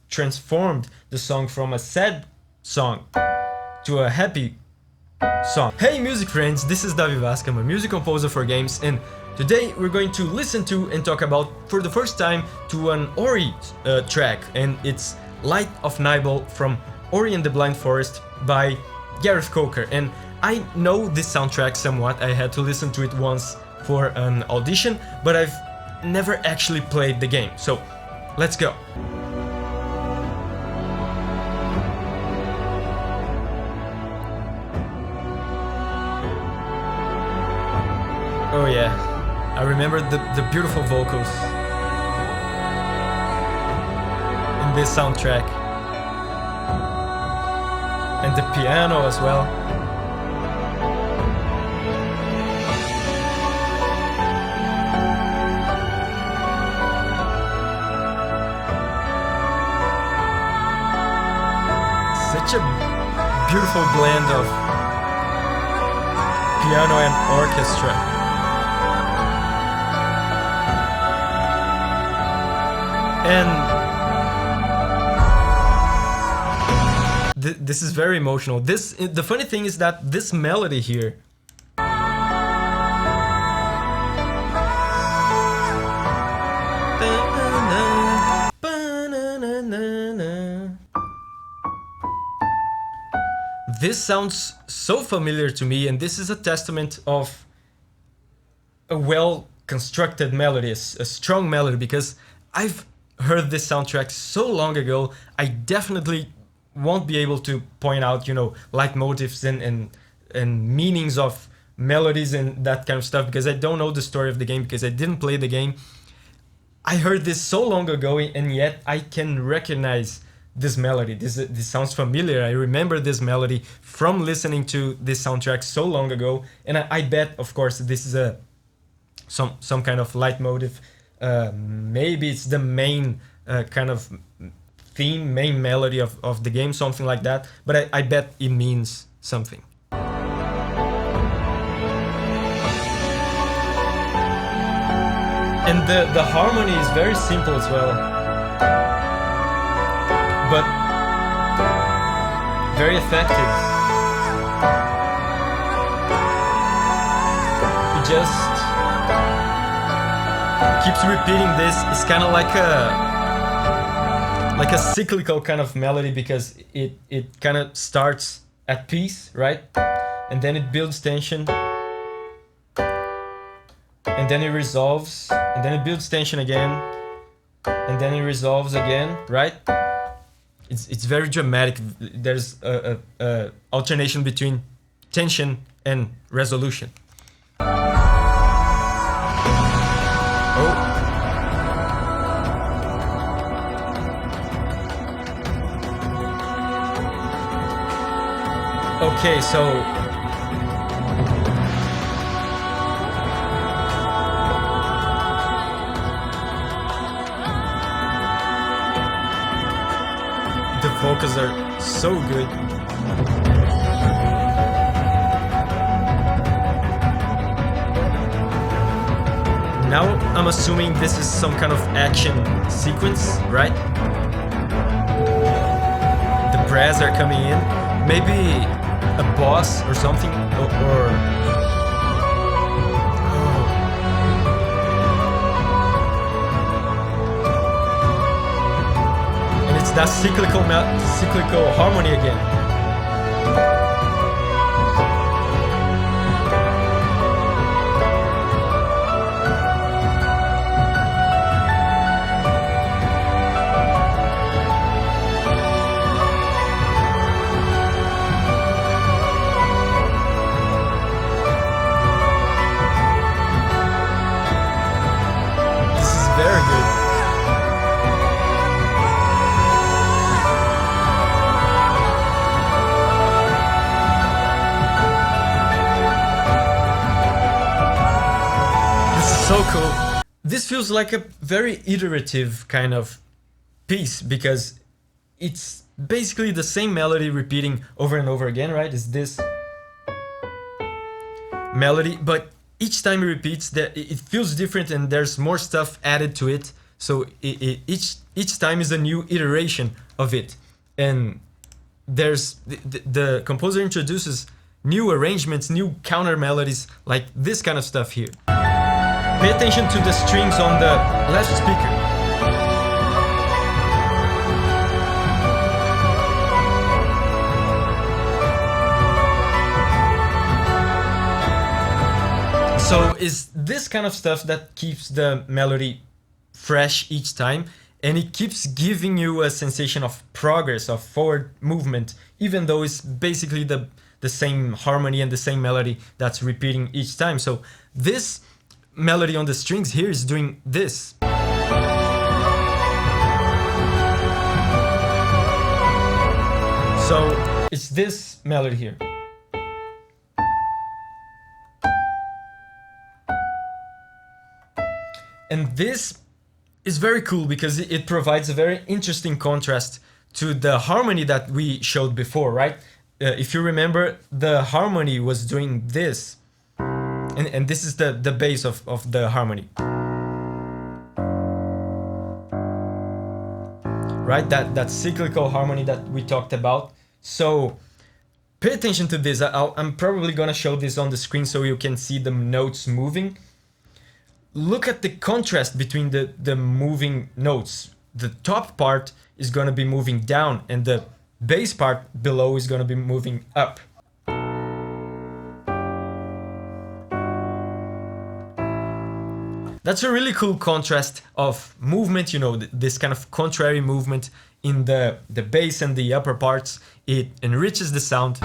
transformed the song from a sad song to a happy song. Hey music friends, this is Davi Vasc, I'm a music composer for games, and today we're going to listen to and talk about, for the first time, to an Ori track, and it's Light of Nibel from Ori and the Blind Forest by Gareth Coker. And I know this soundtrack somewhat, I had to listen to it once for an audition, but I've never actually played the game, so let's go. Oh yeah, I remember the beautiful vocals in this soundtrack, and the piano as well. Such a beautiful blend of piano and orchestra. And this is very emotional. The funny thing is that this melody here this sounds so familiar to me, and this is a testament of a well-constructed melody, a strong melody, because I've heard this soundtrack so long ago, I definitely won't be able to point out, leitmotifs and meanings of melodies and that kind of stuff, because I don't know the story of the game, because I didn't play the game. I heard this so long ago, and yet I can recognize this melody. This sounds familiar. I remember this melody from listening to this soundtrack so long ago, and I bet, of course, this is some kind of leitmotif. Maybe it's the main kind of theme, main melody of the game, something like that, but I bet it means something. And the harmony is very simple as well, but very effective. It just keeps repeating this. It's kind of like a cyclical kind of melody, because it kind of starts at peace, right? And then it builds tension, and then it resolves, and then it builds tension again, and then it resolves again, right? It's very dramatic. There's a alternation between tension and resolution. Okay, so the vocals are so good. Now I'm assuming this is some kind of action sequence, right? The brass are coming in, maybe a boss or something, or and it's that cyclical harmony again. Very good. This is so cool. This feels like a very iterative kind of piece, because it's basically the same melody repeating over and over again, right? It's this melody, but each time it repeats, that it feels different, and there's more stuff added to it So each time is a new iteration of it, and there's the composer introduces new arrangements, new counter melodies, like this kind of stuff here. Pay attention to the strings on the left speaker. So it's this kind of stuff that keeps the melody fresh each time, and it keeps giving you a sensation of progress, of forward movement, even though it's basically the same harmony and the same melody that's repeating each time. So this melody on the strings here is doing this. So it's this melody here. And this is very cool because it provides a very interesting contrast to the harmony that we showed before, right? If you remember, the harmony was doing this. And this is the base of the harmony. Right? That cyclical harmony that we talked about. So pay attention to this. I'm probably gonna show this on the screen so you can see the notes moving. Look at the contrast between the moving notes. The top part is going to be moving down and the bass part below is going to be moving up. That's a really cool contrast of movement, you know, this kind of contrary movement in the bass and the upper parts. It enriches the sound.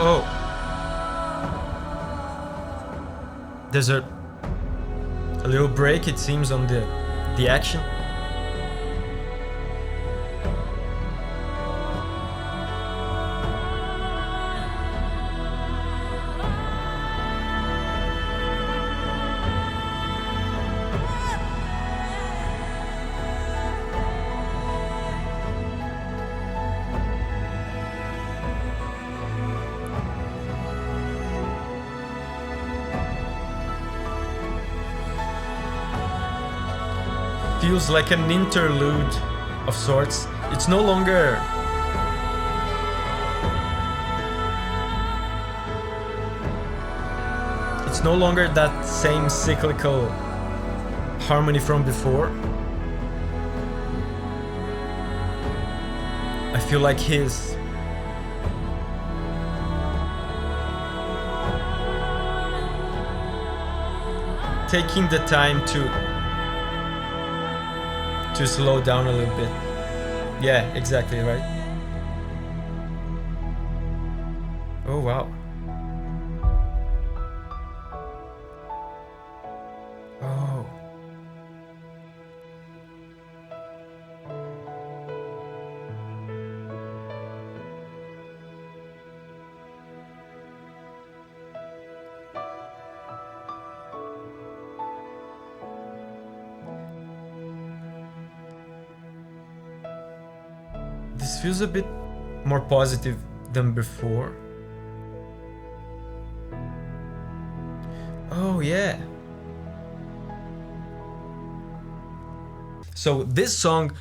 Oh, there's a little break, it seems, on the action. Feels like an interlude of sorts. It's no longer that same cyclical harmony from before. I feel like he's taking the time to slow down a little bit. Yeah, exactly, right? Oh, wow. Oh. This feels a bit more positive than before. Oh yeah. So this song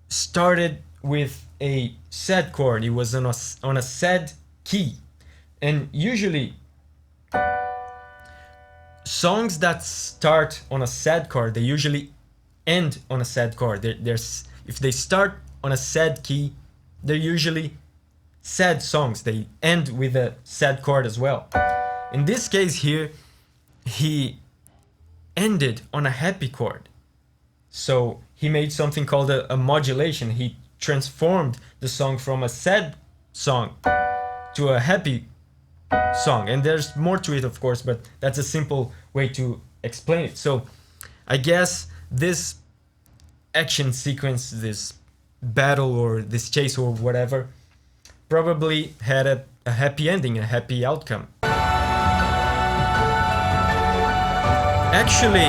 started with a sad chord. It was on a sad key. And usually songs that start on a sad chord, they usually end on a sad chord. If they start on a sad key, they're usually sad songs. They end with a sad chord as well. In this case here, he ended on a happy chord. So he made something called a modulation. He transformed the song from a sad song to a happy song. And there's more to it, of course, but that's a simple way to explain it. So I guess this action sequence, this battle or this chase or whatever, probably had a happy ending, a happy outcome. Actually,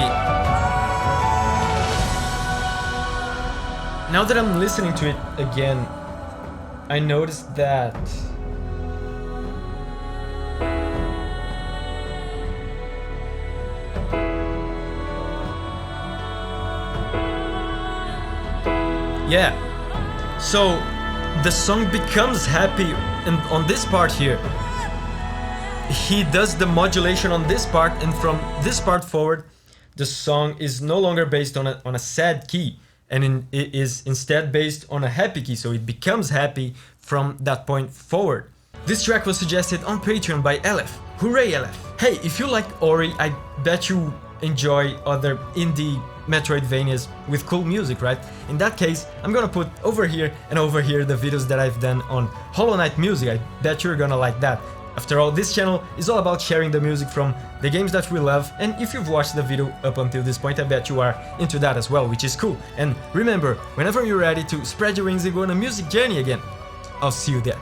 Now that I'm listening to it again, I noticed that yeah, so the song becomes happy, and on this part here he does the modulation on this part, and from this part forward the song is no longer based on a sad key, and it is instead based on a happy key, so it becomes happy from that point forward. This track was suggested on Patreon by Elef. Hooray, Elef! Hey, if you like Ori, I bet you enjoy other indie Metroidvanias with cool music, right? In that case, I'm gonna put over here and over here the videos that I've done on Hollow Knight music. I bet you're gonna like that. After all, this channel is all about sharing the music from the games that we love, and if you've watched the video up until this point, I bet you are into that as well, which is cool. And remember, whenever you're ready to spread your wings and go on a music journey again, I'll see you there.